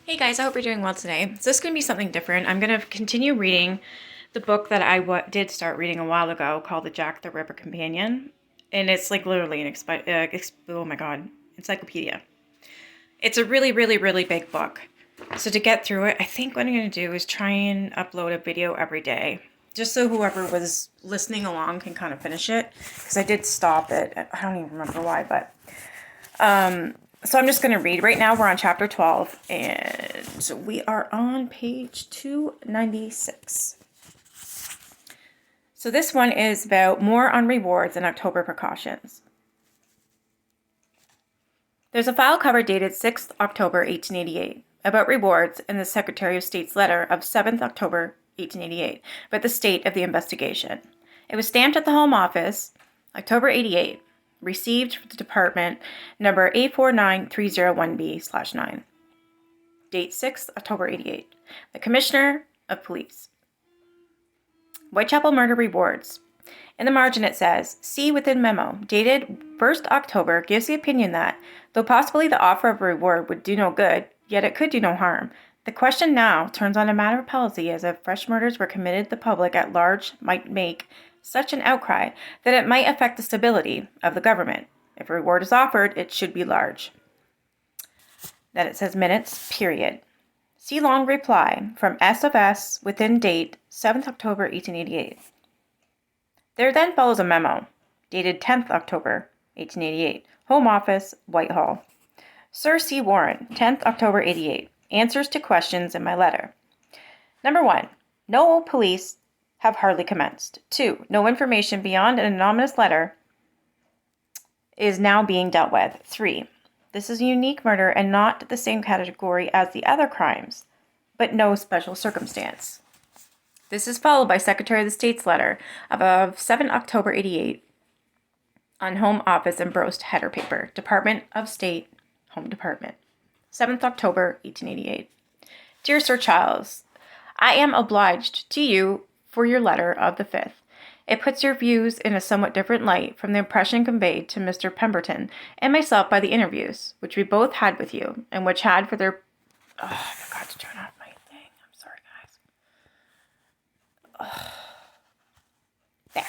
Hey guys, I hope you're doing well today. So this is going to be something different. I'm going to continue reading the book that I did start reading a while ago called The Jack the Ripper Companion. And it's like literally an oh my god, encyclopedia. It's a really, really, really big book. So to get through it, I think what I'm going to do is try and upload a video every day. Just so whoever was listening along can kind of finish it. Because I did stop it. I don't even remember why, but... So I'm just going to read. Right now we're on chapter 12, and we are on page 296. So this one is about more on rewards and October precautions. There's a file cover dated 6th October 1888 about rewards in the Secretary of State's letter of 7th October 1888 about the state of the investigation. It was stamped at the Home Office, October 88. Received from the department number 849301B/9. Date 6th October 88. The Commissioner of Police. Whitechapel murder rewards. In the margin it says, see within memo, dated 1st October, gives the opinion that, though possibly the offer of a reward would do no good, yet it could do no harm. The question now turns on a matter of policy, as if fresh murders were committed, the public at large might make such an outcry that it might affect the stability of the government. If a reward is offered, it should be large. Then it says minutes, period. See long reply from S of S within date 7th October 1888. There then follows a memo, dated 10th October 1888, Home Office, Whitehall. Sir C. Warren, 10th October 88. Answers to questions in my letter. Number 1. No police have hardly commenced. 2. No information beyond an anonymous letter is now being dealt with. 3. This is a unique murder and not the same category as the other crimes, but no special circumstance. This is followed by Secretary of the State's letter of 7 October 88 on Home Office embossed header paper, Department of State, Home Department. 7th October 1888. Dear Sir Charles, I am obliged to you for your letter of the 5th. It puts your views in a somewhat different light from the impression conveyed to Mr. Pemberton and myself by the interviews, which we both had with you, and which had for their... Oh, I forgot to turn off my thing. I'm sorry, guys. There.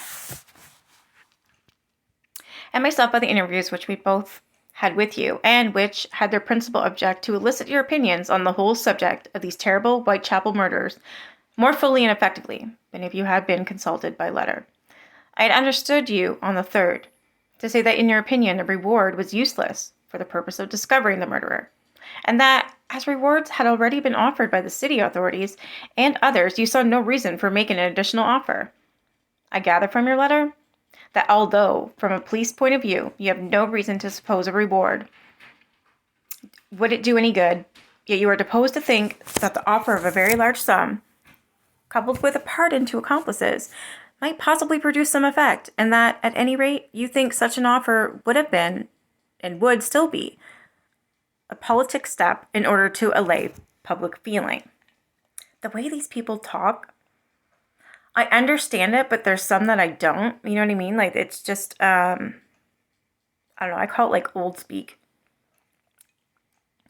And myself by the interviews which we both had with you, and which had their principal object to elicit your opinions on the whole subject of these terrible Whitechapel murders more fully and effectively than if you had been consulted by letter. I had understood you on the 3rd to say that in your opinion a reward was useless for the purpose of discovering the murderer, and that as rewards had already been offered by the city authorities and others, you saw no reason for making an additional offer. I gather from your letter that although from a police point of view you have no reason to suppose a reward would it do any good, yet you are disposed to think that the offer of a very large sum, coupled with a pardon to accomplices, might possibly produce some effect, and that, at any rate, you think such an offer would have been, and would still be, a politic step in order to allay public feeling. The way these people talk, I understand it, but there's some that I don't, you know what I mean? Like, it's just, I don't know, I call it like old speak.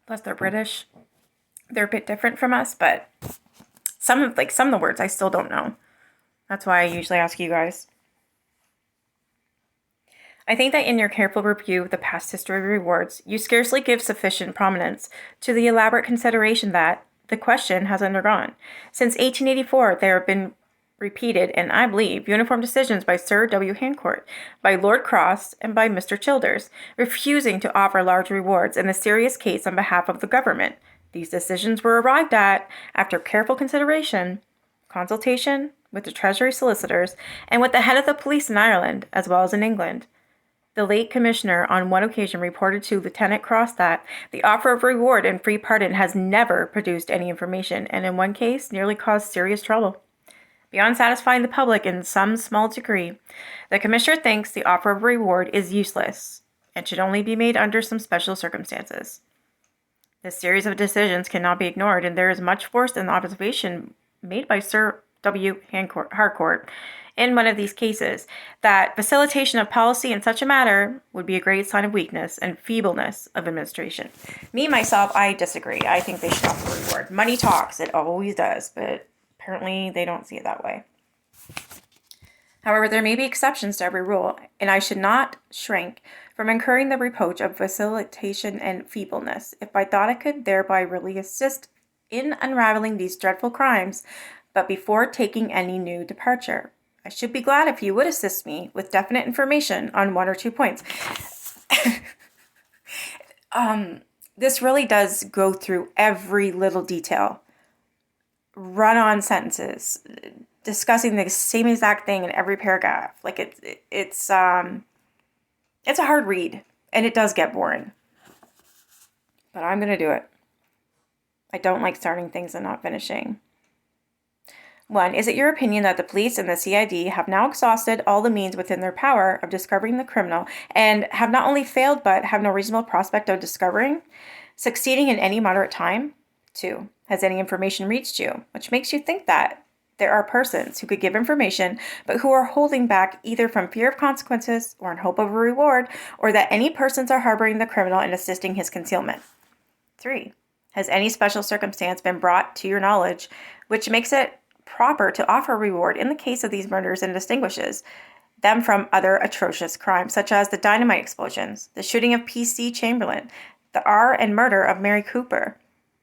Plus they're British. They're a bit different from us, but... Some of the words I still don't know. That's why I usually ask you guys. I think that in your careful review of the past history of rewards, you scarcely give sufficient prominence to the elaborate consideration that the question has undergone. Since 1884, there have been repeated, and I believe, uniform decisions by Sir W. Harcourt, by Lord Cross, and by Mr. Childers, refusing to offer large rewards in the serious case on behalf of the government. These decisions were arrived at after careful consideration, consultation with the Treasury solicitors, and with the head of the police in Ireland, as well as in England. The late commissioner on one occasion reported to Lieutenant Cross that the offer of reward and free pardon has never produced any information, and in one case nearly caused serious trouble. Beyond satisfying the public in some small degree, the commissioner thinks the offer of reward is useless, and should only be made under some special circumstances. This series of decisions cannot be ignored, and there is much force in the observation made by Sir W. Harcourt in one of these cases that facilitation of policy in such a matter would be a great sign of weakness and feebleness of administration. Me, myself, I disagree. I think they should offer a reward. Money talks. It always does, but apparently they don't see it that way. However, there may be exceptions to every rule, and I should not shrink from incurring the reproach of facilitation and feebleness if I thought I could thereby really assist in unraveling these dreadful crimes, but before taking any new departure. I should be glad if you would assist me with definite information on one or two points. This really does go through every little detail. Run-on sentences, discussing the same exact thing in every paragraph. Like it's a hard read, and it does get boring. But I'm gonna do it. I don't like starting things and not finishing. 1. Is it your opinion that the police and the CID have now exhausted all the means within their power of discovering the criminal and have not only failed but have no reasonable prospect of succeeding in any moderate time? 2. Has any information reached you, which makes you think that there are persons who could give information but who are holding back either from fear of consequences or in hope of a reward, or that any persons are harboring the criminal and assisting his concealment? 3. Has any special circumstance been brought to your knowledge which makes it proper to offer a reward in the case of these murders and distinguishes them from other atrocious crimes, such as the dynamite explosions, the shooting of P.C. Chamberlain, the R and murder of Mary Cooper,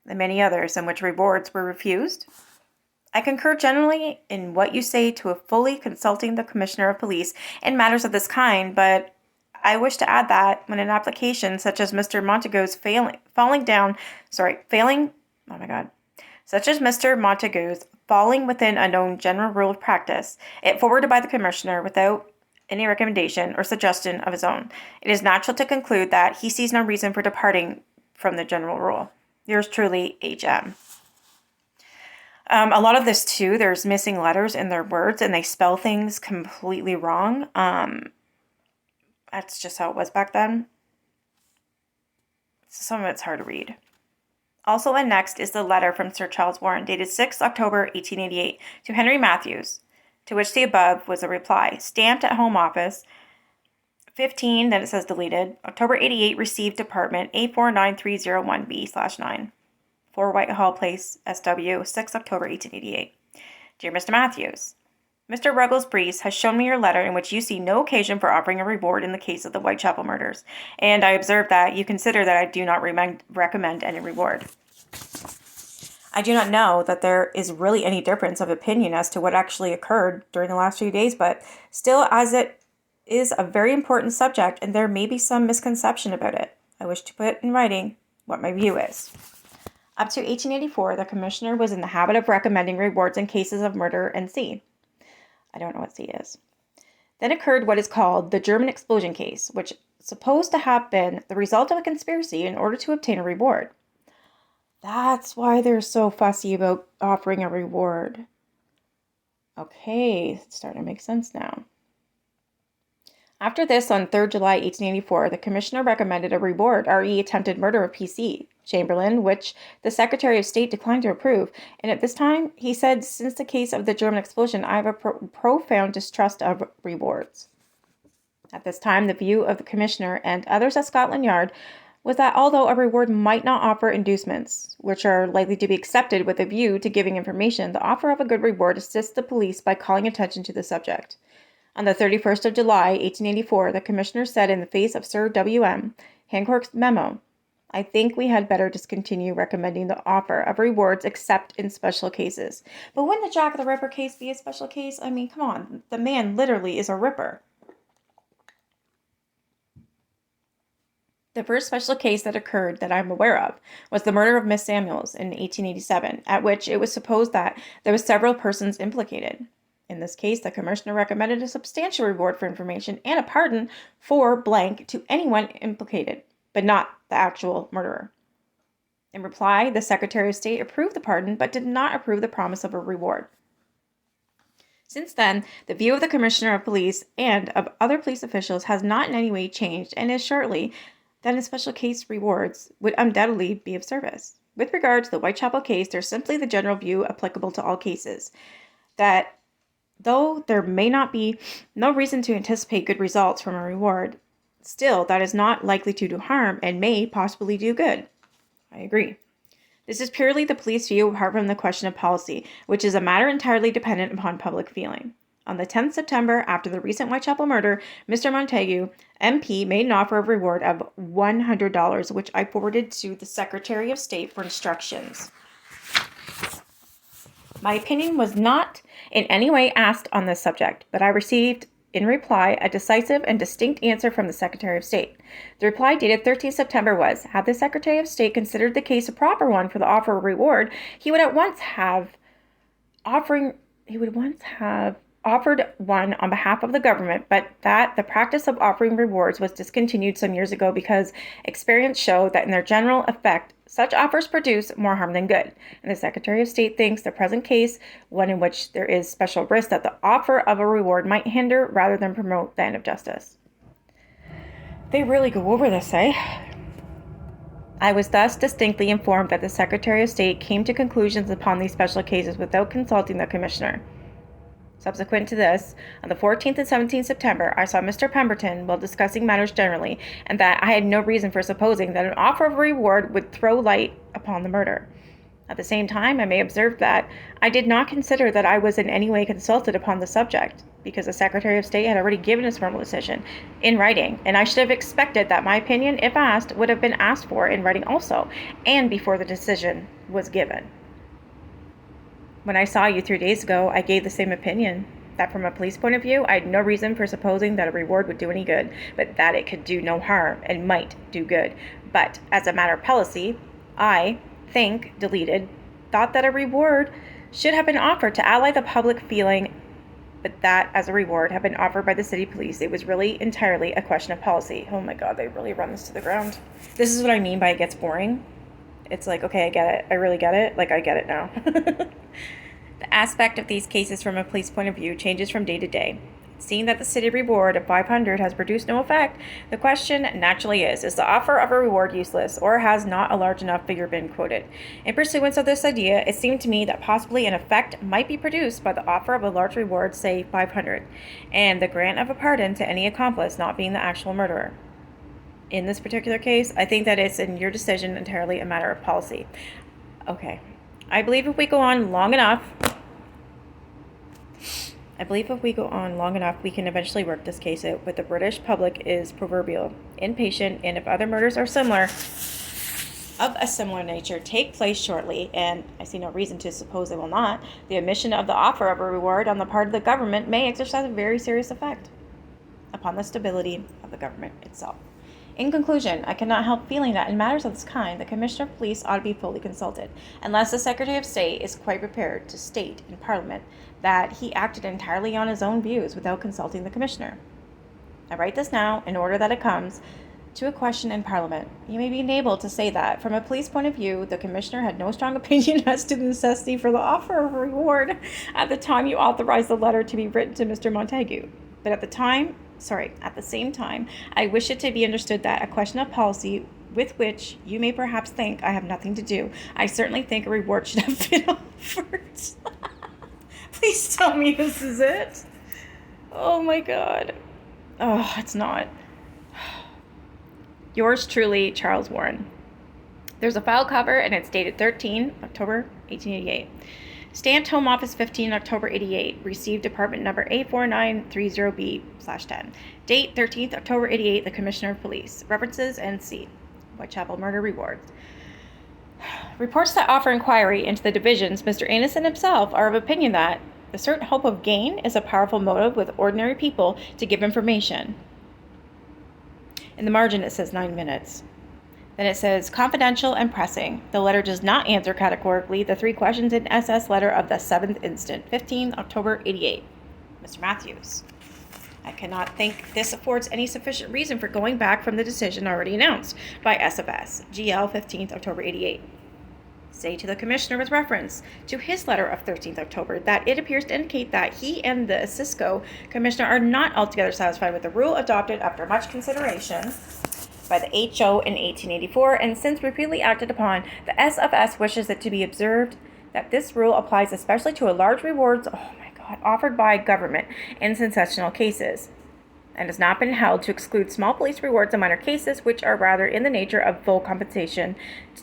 and many others in which rewards were refused? I concur generally in what you say to a fully consulting the Commissioner of Police in matters of this kind, but I wish to add that when an application such as Mr. Montague's falling within a known general rule of practice, if forwarded by the Commissioner without any recommendation or suggestion of his own, it is natural to conclude that he sees no reason for departing from the general rule. Yours truly, H.M. A lot of this, too, there's missing letters in their words, and they spell things completely wrong. That's just how it was back then. So some of it's hard to read. Also and next is the letter from Sir Charles Warren, dated 6 October 1888, to Henry Matthews, to which the above was a reply, stamped at Home Office, 15, then it says deleted, October 88, received Department A49301B/9, 4 Whitehall Place, SW, 6 October 1888. Dear Mr. Matthews, Mr. Ruggles Breese has shown me your letter in which you see no occasion for offering a reward in the case of the Whitechapel murders, and I observe that you consider that I do not recommend any reward. I do not know that there is really any difference of opinion as to what actually occurred during the last few days, but still, as it is a very important subject and there may be some misconception about it, I wish to put in writing what my view is. Up to 1884, the Commissioner was in the habit of recommending rewards in cases of murder and C. I don't know what C is. Then occurred what is called the German explosion case, which is supposed to have been the result of a conspiracy in order to obtain a reward. That's why they're so fussy about offering a reward. Okay, it's starting to make sense now. After this, on 3rd July 1884, the Commissioner recommended a reward, re attempted murder of P.C. Chamberlain, which the Secretary of State declined to approve, and at this time, he said, since the case of the German explosion, I have a profound distrust of rewards. At this time, the view of the Commissioner and others at Scotland Yard was that although a reward might not offer inducements, which are likely to be accepted with a view to giving information, the offer of a good reward assists the police by calling attention to the subject. On the 31st of July, 1884, the Commissioner said in the face of Sir W.M. Hancock's memo, I think we had better discontinue recommending the offer of rewards except in special cases. But wouldn't the Jack the Ripper case be a special case? I mean, come on, the man literally is a ripper. The first special case that occurred that I'm aware of was the murder of Miss Samuels in 1887, at which it was supposed that there were several persons implicated. In this case, the Commissioner recommended a substantial reward for information and a pardon for blank to anyone implicated, but not the actual murderer. In reply, the Secretary of State approved the pardon, but did not approve the promise of a reward. Since then, the view of the Commissioner of Police and of other police officials has not in any way changed, and is shortly that in special case rewards would undoubtedly be of service. With regard to the Whitechapel case, there's simply the general view applicable to all cases, that Though there may not be no reason to anticipate good results from a reward, still that is not likely to do harm and may possibly do good. I agree. This is purely the police view apart from the question of policy, which is a matter entirely dependent upon public feeling. On the 10th September, after the recent Whitechapel murder, Mr. Montague, MP, made an offer of reward of $100, which I forwarded to the Secretary of State for instructions. My opinion was not in any way asked on this subject, but I received in reply a decisive and distinct answer from the Secretary of State. The reply dated 13th September was, had the Secretary of State considered the case a proper one for the offer of reward, he would once have offered one on behalf of the government, but that the practice of offering rewards was discontinued some years ago because experience showed that in their general effect, such offers produce more harm than good. And the Secretary of State thinks the present case, one in which there is special risk that the offer of a reward might hinder rather than promote the end of justice. They really go over this, eh? I was thus distinctly informed that the Secretary of State came to conclusions upon these special cases without consulting the Commissioner. Subsequent to this, on the 14th and 17th September, I saw Mr. Pemberton while discussing matters generally, and that I had no reason for supposing that an offer of reward would throw light upon the murder. At the same time, I may observe that I did not consider that I was in any way consulted upon the subject, because the Secretary of State had already given his formal decision in writing, and I should have expected that my opinion, if asked, would have been asked for in writing also, and before the decision was given. When I saw you 3 days ago, I gave the same opinion, that from a police point of view, I had no reason for supposing that a reward would do any good, but that it could do no harm and might do good. But as a matter of policy, I thought that a reward should have been offered to ally the public feeling, but that as a reward had been offered by the city police. It was really entirely a question of policy. Oh my God, they really run this to the ground. This is what I mean by it gets boring. It's like, okay, I get it. I really get it. Like, I get it now. The aspect of these cases from a police point of view changes from day to day. Seeing that the city reward of $500 has produced no effect, the question naturally is the offer of a reward useless, or has not a large enough figure been quoted? In pursuance of this idea, it seemed to me that possibly an effect might be produced by the offer of a large reward, say $500, and the grant of a pardon to any accomplice not being the actual murderer. In this particular case, I think that it's in your decision entirely a matter of policy. Okay. I believe if we go on long enough, we can eventually work this case out. But the British public is proverbial, impatient, and if other murders are of a similar nature take place shortly, and I see no reason to suppose they will not, the omission of the offer of a reward on the part of the government may exercise a very serious effect upon the stability of the government itself. In conclusion, I cannot help feeling that in matters of this kind, the Commissioner of Police ought to be fully consulted, unless the Secretary of State is quite prepared to state in Parliament that he acted entirely on his own views without consulting the Commissioner. I write this now in order that it comes to a question in Parliament. You may be enabled to say that, from a police point of view, the Commissioner had no strong opinion as to the necessity for the offer of a reward at the time you authorized the letter to be written to Mr. Montague. But at the same time, I wish it to be understood that a question of policy with which you may perhaps think I have nothing to do, I certainly think a reward should have been offered. Please tell me this is it. Oh my God. Oh, it's not. Yours truly, Charles Warren. There's a file cover and it's dated 13 October 1888. Stamped Home Office 15 October 88. Received Department Number A4930B/10. Date 13th October 88. The Commissioner of Police. References NC. Whitechapel Murder Reward. Reports that offer inquiry into the divisions, Mr. Anderson himself are of opinion that a certain hope of gain is a powerful motive with ordinary people to give information. In the margin it says 9 minutes. Then it says, confidential and pressing. The letter does not answer categorically the 3 questions in SS letter of the 7th instant, 15 October 88. Mr. Matthews. I cannot think this affords any sufficient reason for going back from the decision already announced by SFS, GL 15th October 88. Say to the Commissioner with reference to his letter of 13th October that it appears to indicate that he and the Cisco Commissioner are not altogether satisfied with the rule adopted after much consideration by the HO in 1884 and since repeatedly acted upon. The SFS wishes it to be observed that this rule applies especially to a large rewards. Oh my God. offered by government in sensational cases, and has not been held to exclude small police rewards in minor cases, which are rather in the nature of full compensation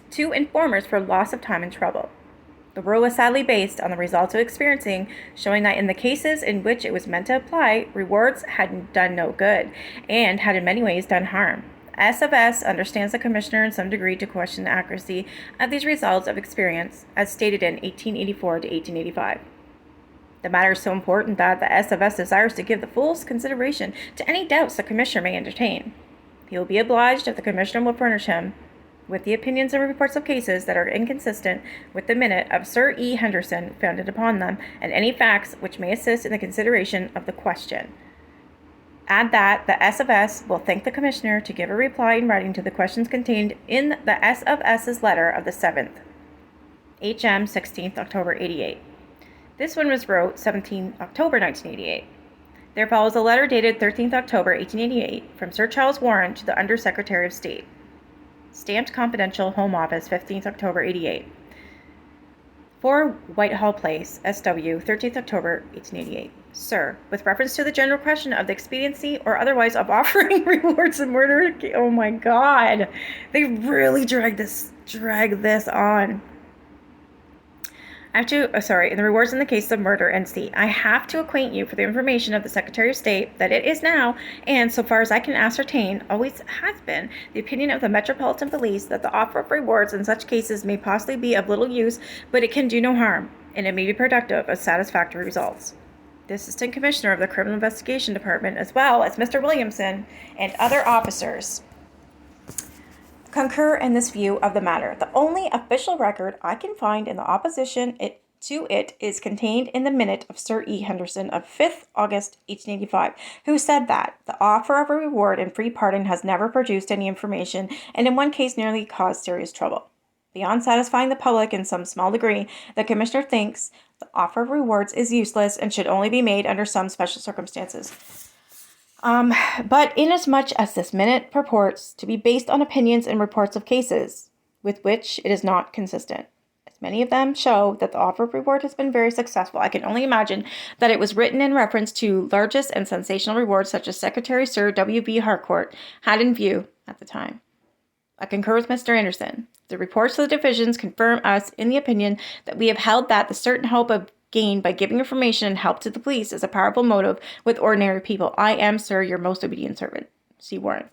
to informers for loss of time and trouble. The rule is sadly based on the results of experiencing, showing that in the cases in which it was meant to apply, rewards had done no good and had in many ways done harm. SFS understands the Commissioner in some degree to question the accuracy of these results of experience, as stated in 1884 to 1885. The matter is so important that the SFS desires to give the fullest consideration to any doubts the Commissioner may entertain. He will be obliged if the Commissioner will furnish him with the opinions and reports of cases that are inconsistent with the minute of Sir E. Henderson founded upon them, and any facts which may assist in the consideration of the question. Add that the SFS will thank the Commissioner to give a reply in writing to the questions contained in the SFS's letter of the 7th, HM 16th October 88. This one was wrote 17 October 1988. There follows a letter dated 13th October 1888 from Sir Charles Warren to the Under Secretary of State. Stamped Confidential, Home Office, 15th October 88. 4 Whitehall Place, SW, 13th October 1888. Sir, with reference to the general question of the expediency or otherwise of offering rewards in murder, oh my God, they really drag this on. In the rewards in the case of murder, NC, I have to acquaint you for the information of the Secretary of State that it is now, and so far as I can ascertain, always has been, the opinion of the Metropolitan Police that the offer of rewards in such cases may possibly be of little use, but it can do no harm, and it may be productive of satisfactory results. The Assistant Commissioner of the Criminal Investigation Department, as well as Mr. Williamson and other officers, concur in this view of the matter. The only official record I can find in the opposition to it is contained in the minute of Sir E. Henderson of 5th August 1885, who said that the offer of a reward and free pardon has never produced any information, and in one case nearly caused serious trouble. Beyond satisfying the public in some small degree, the Commissioner thinks the offer of rewards is useless and should only be made under some special circumstances. But inasmuch as this minute purports to be based on opinions and reports of cases with which it is not consistent, as many of them show that the offer of reward has been very successful, I can only imagine that it was written in reference to largest and sensational rewards such as Secretary Sir W.B. Harcourt had in view at the time. I concur with Mr. Anderson. The reports of the divisions confirm us in the opinion that we have held that the certain hope of gain by giving information and help to the police is a powerful motive with ordinary people. I am, sir, your most obedient servant, C. Warren.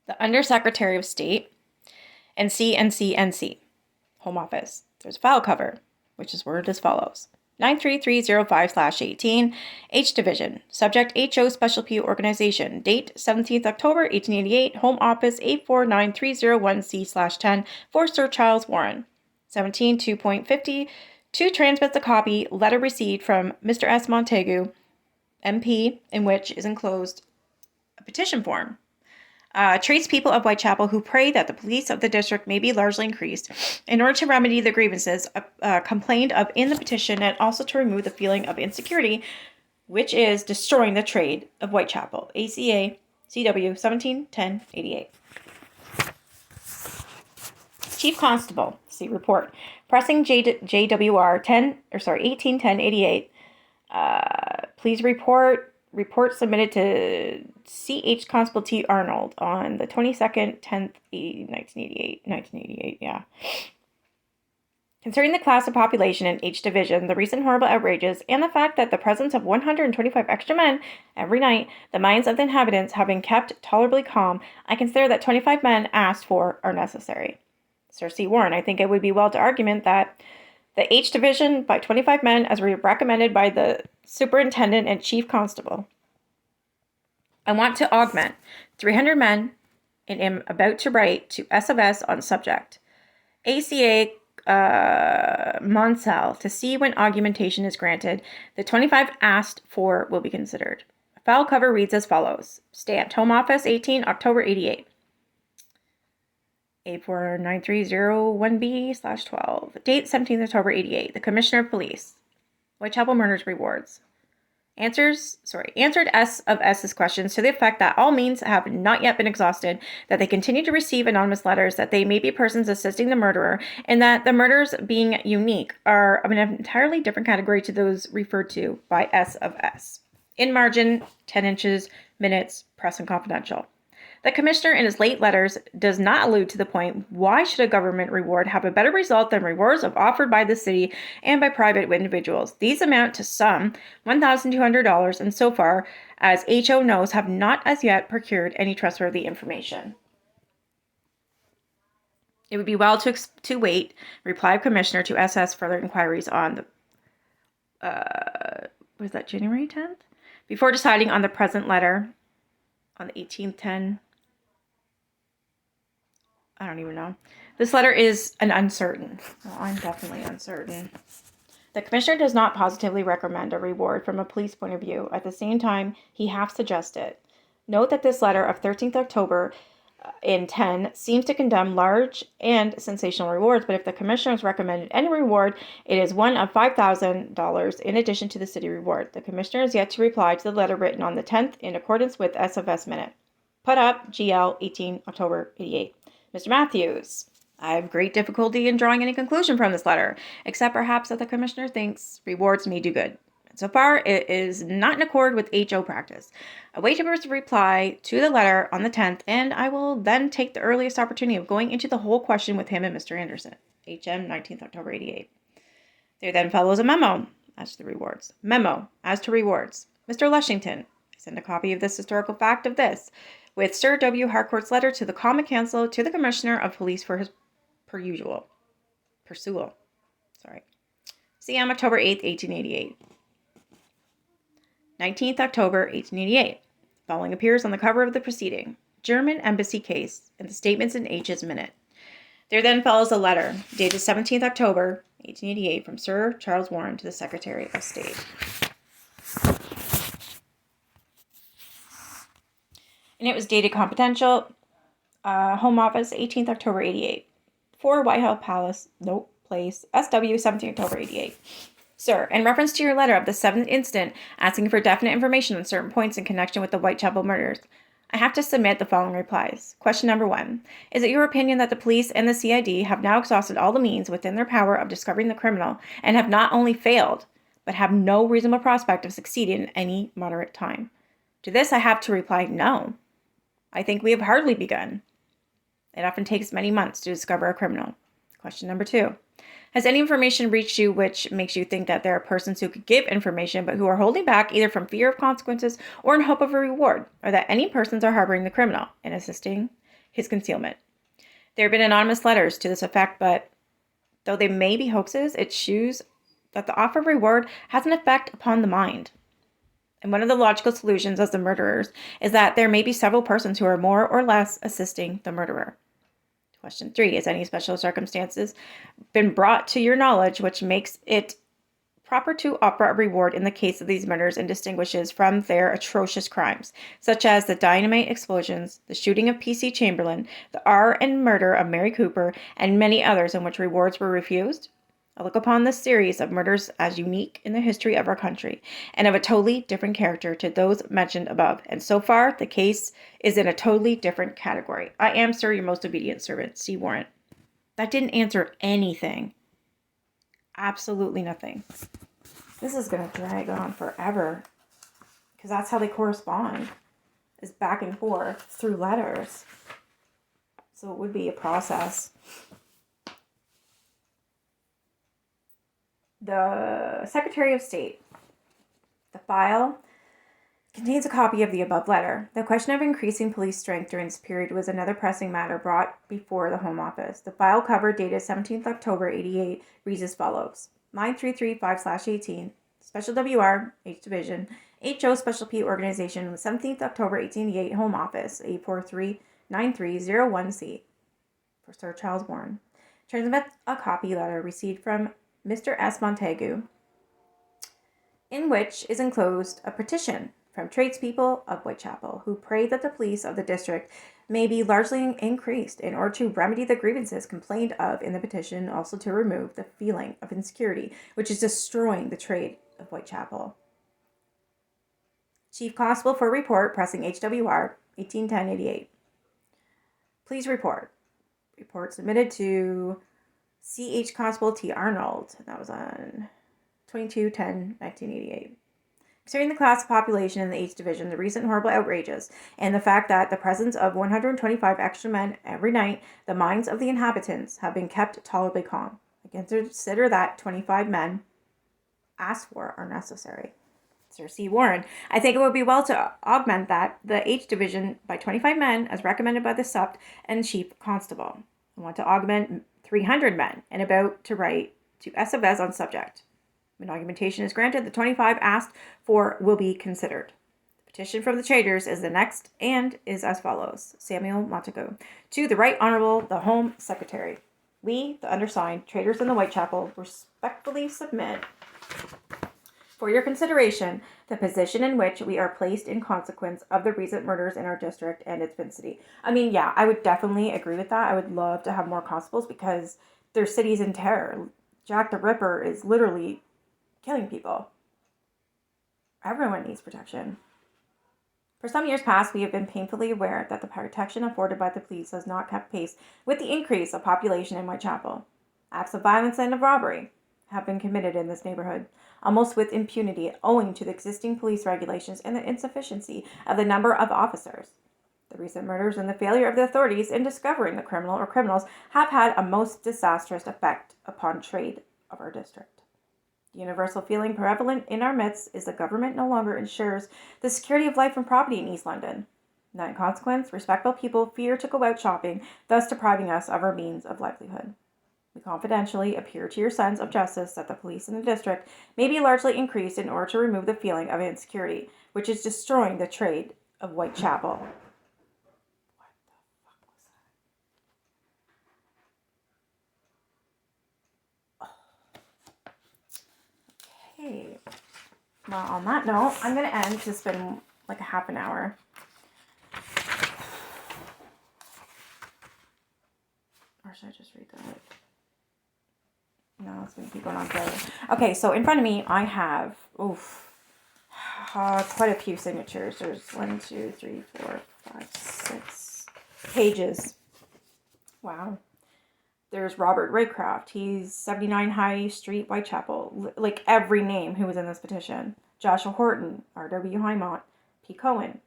The Under Secretary of State, NC, Home Office. There's a file cover, which is worded as follows. 93305/18, H Division. Subject HO Special P Organization. Date 17th October 1888. Home Office 849301C/10 for Sir Charles Warren. 17.2.50. To transmit the copy, letter received from Mr. S. Montagu, MP, in which is enclosed a petition form. Tradespeople of Whitechapel who pray that the police of the district may be largely increased in order to remedy the grievances complained of in the petition, and also to remove the feeling of insecurity which is destroying the trade of Whitechapel. ACA CW 171088. Chief Constable, see report. Pressing JWR 181088. Please report submitted to CH Constable T. Arnold on the 22nd, 10th, 1988, yeah. Concerning the class of population in H Division, the recent horrible outrages, and the fact that the presence of 125 extra men every night, the minds of the inhabitants have been kept tolerably calm, I consider that 25 men asked for are necessary. Sir C. Warren, I think it would be well to argument that the H Division by 25 men as recommended by the Superintendent and Chief Constable. I want to augment 300 men and am about to write to SFS on subject. ACA Monsell to see when augmentation is granted. The 25 asked for will be considered. The file cover reads as follows. Stamped Home Office 18 October 88. 849301B/12. Date 17th October 88. The Commissioner of Police. Whitechapel Murders Rewards. answered S of S's questions to the effect that all means have not yet been exhausted, that they continue to receive anonymous letters, that they may be persons assisting the murderer, and that the murders being unique are of an entirely different category to those referred to by S of S. In margin, 10 inches, minutes, press and confidential. The commissioner in his late letters does not allude to the point, why should a government reward have a better result than rewards offered by the city and by private individuals? These amount to some $1,200, and so far as HO knows, have not as yet procured any trustworthy information. It would be well to wait, replied Commissioner to SS further inquiries on the, was that January 10th? Before deciding on the present letter on the 18th, I don't even know. This letter is an uncertain. Well, I'm definitely uncertain. The commissioner does not positively recommend a reward from a police point of view. At the same time, he half suggests it. Note that this letter of 13th October in 10 seems to condemn large and sensational rewards, but if the commissioner has recommended any reward, it is one of $5,000 in addition to the city reward. The commissioner is yet to reply to the letter written on the 10th in accordance with SFS minute. Put up, GL, 18 October 88. Mr. Matthews, I have great difficulty in drawing any conclusion from this letter, except perhaps that the commissioner thinks rewards may do good. So far, it is not in accord with HO practice. Await his reply to the letter on the 10th, and I will then take the earliest opportunity of going into the whole question with him and Mr. Anderson. HM, 19th October 88. There then follows a memo as to the rewards. Memo as to rewards. Mr. Lushington, I send a copy of this historical fact of this, with Sir W. Harcourt's letter to the Common Council to the Commissioner of Police for his perusal. CM, October 8th, 1888. 19th October, 1888. Following appears on the cover of the proceeding. German Embassy case and the statements in H's minute. There then follows a letter dated 17th October, 1888 from Sir Charles Warren to the Secretary of State. And it was dated confidential, Home Office, 18th October 88. 4 Whitehall Place, SW, 17th October 88. Sir, in reference to your letter of the 7th instant, asking for definite information on certain points in connection with the Whitechapel murders, I have to submit the following replies. Question number 1. Is it your opinion that the police and the CID have now exhausted all the means within their power of discovering the criminal and have not only failed, but have no reasonable prospect of succeeding in any moderate time? To this, I have to reply no. I think we have hardly begun. It often takes many months to discover a criminal. Question number 2. Has any information reached you which makes you think that there are persons who could give information but who are holding back either from fear of consequences or in hope of a reward, or that any persons are harboring the criminal and assisting his concealment? There have been anonymous letters to this effect, but though they may be hoaxes, it shews that the offer of reward has an effect upon the mind. And one of the logical solutions as the murderers is that there may be several persons who are more or less assisting the murderer. Question 3. Has any special circumstances been brought to your knowledge which makes it proper to offer a reward in the case of these murders and distinguishes from their atrocious crimes, such as the dynamite explosions, the shooting of P.C. Chamberlain, the and murder of Mary Cooper, and many others in which rewards were refused? I look upon this series of murders as unique in the history of our country and of a totally different character to those mentioned above, and so far the case is in a totally different category. I am, sir, your most obedient servant, C. Warrant. That didn't answer anything. Absolutely nothing. This is going to drag on forever because that's how they correspond, is back and forth through letters. So it would be a process. The Secretary of State. The file contains a copy of the above letter. The question of increasing police strength during this period was another pressing matter brought before the Home Office. The file cover dated 17th October 88 reads as follows. 9335/18, Special WR, H Division, HO Special P Organization, 17th October 1888, Home Office, 8439301C, for Sir Charles Warren. Transmit a copy letter received from Mr. S. Montagu, in which is enclosed a petition from tradespeople of Whitechapel, who pray that the police of the district may be largely increased in order to remedy the grievances complained of in the petition, also to remove the feeling of insecurity which is destroying the trade of Whitechapel. Chief Constable for report, pressing HWR, 181088. Please report. Report submitted to CH Constable T. Arnold. That was on 22/10/1988. Considering the class of population in the H Division, the recent horrible outrages, and the fact that the presence of 125 extra men every night, the minds of the inhabitants have been kept tolerably calm. I consider that 25 men asked for are necessary. Sir C. Warren, I think it would be well to augment the H Division by 25 men as recommended by the Supt and Chief Constable. I want to augment 300 men and about to write to SFS on subject. When augmentation is granted, the 25 asked for will be considered. The petition from the traders is the next and is as follows. Samuel Montagu. To the Right Honorable the Home Secretary. We, the undersigned, traders in the Whitechapel, respectfully submit for your consideration the position in which we are placed in consequence of the recent murders in our district and its vicinity. I mean, yeah, I would definitely agree with that. I would love to have more constables because their city's in terror. Jack the Ripper is literally killing people. Everyone needs protection. For some years past, we have been painfully aware that the protection afforded by the police has not kept pace with the increase of population in Whitechapel. Acts of violence and of robbery have been committed in this neighborhood, almost with impunity, owing to the existing police regulations and the insufficiency of the number of officers. The recent murders and the failure of the authorities in discovering the criminal or criminals have had a most disastrous effect upon trade of our district. The universal feeling prevalent in our midst is the government no longer ensures the security of life and property in East London. And that in consequence, respectable people fear to go out shopping, thus depriving us of our means of livelihood. We confidentially appeal to your sense of justice that the police in the district may be largely increased in order to remove the feeling of insecurity, which is destroying the trade of Whitechapel. What the fuck was that? Okay. Well, on that note, I'm going to end because it's been like a half an hour. Or should I just read that? No, it's going to keep going on further. Okay, so in front of me, I have quite a few signatures. There's 1, 2, 3, 4, 5, 6 pages. Wow. There's Robert Raycroft. He's 79 High Street, Whitechapel. Like every name who was in this petition. Joshua Horton, R.W. Highmont, P. Cohen,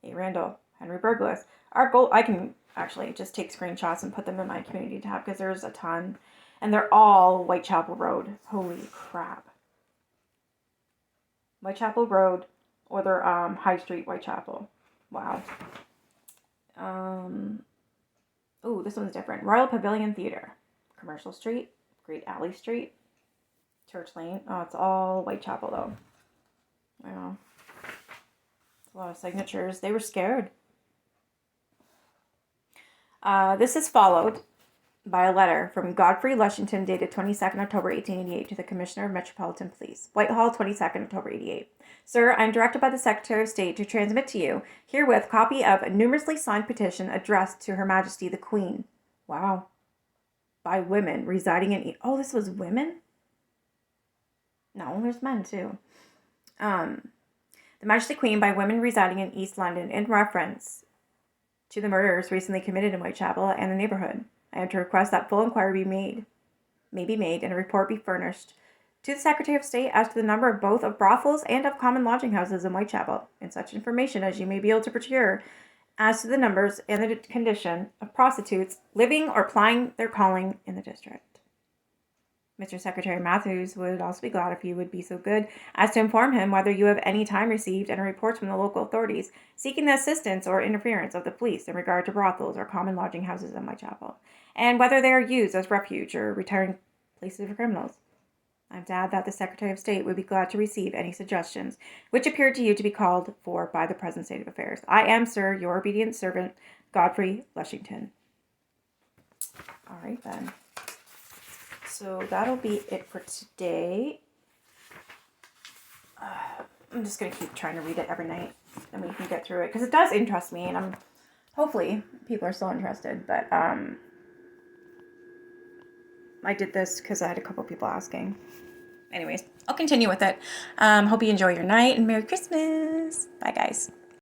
A. Randall, Henry Burglas. I can actually just take screenshots and put them in my community tab because there's a ton. And they're all Whitechapel Road. Holy crap. Whitechapel Road or they're High Street, Whitechapel. Wow. This one's different. Royal Pavilion Theater. Commercial Street. Great Alley Street. Church Lane. Oh, it's all Whitechapel though. Wow. A lot of signatures. They were scared. This is followed by a letter from Godfrey Lushington dated 22nd October 1888 to the Commissioner of Metropolitan Police, Whitehall, 22nd October 88. Sir, I am directed by the Secretary of State to transmit to you herewith copy of a numerously signed petition addressed to Her Majesty the Queen. Wow. By women residing in... Oh, this was women? No, there's men too. The Majesty Queen by women residing in East London in reference to the murders recently committed in Whitechapel and the neighborhood. I am to request that full inquiry may be made and a report be furnished to the Secretary of State as to the number of both of brothels and of common lodging houses in Whitechapel, and such information as you may be able to procure as to the numbers and the condition of prostitutes living or plying their calling in the district. Mr. Secretary Matthews would also be glad if you would be so good as to inform him whether you have any time received any reports from the local authorities seeking the assistance or interference of the police in regard to brothels or common lodging houses in Whitechapel, and whether they are used as refuge or retiring places for criminals. I am to add that the Secretary of State would be glad to receive any suggestions which appear to you to be called for by the present state of affairs. I am, sir, your obedient servant, Godfrey Lushington. All right, then. So that'll be it for today. I'm just going to keep trying to read it every night and we can get through it because it does interest me and hopefully people are still interested. But I did this because I had a couple people asking. Anyways, I'll continue with it. Hope you enjoy your night, and Merry Christmas. Bye, guys.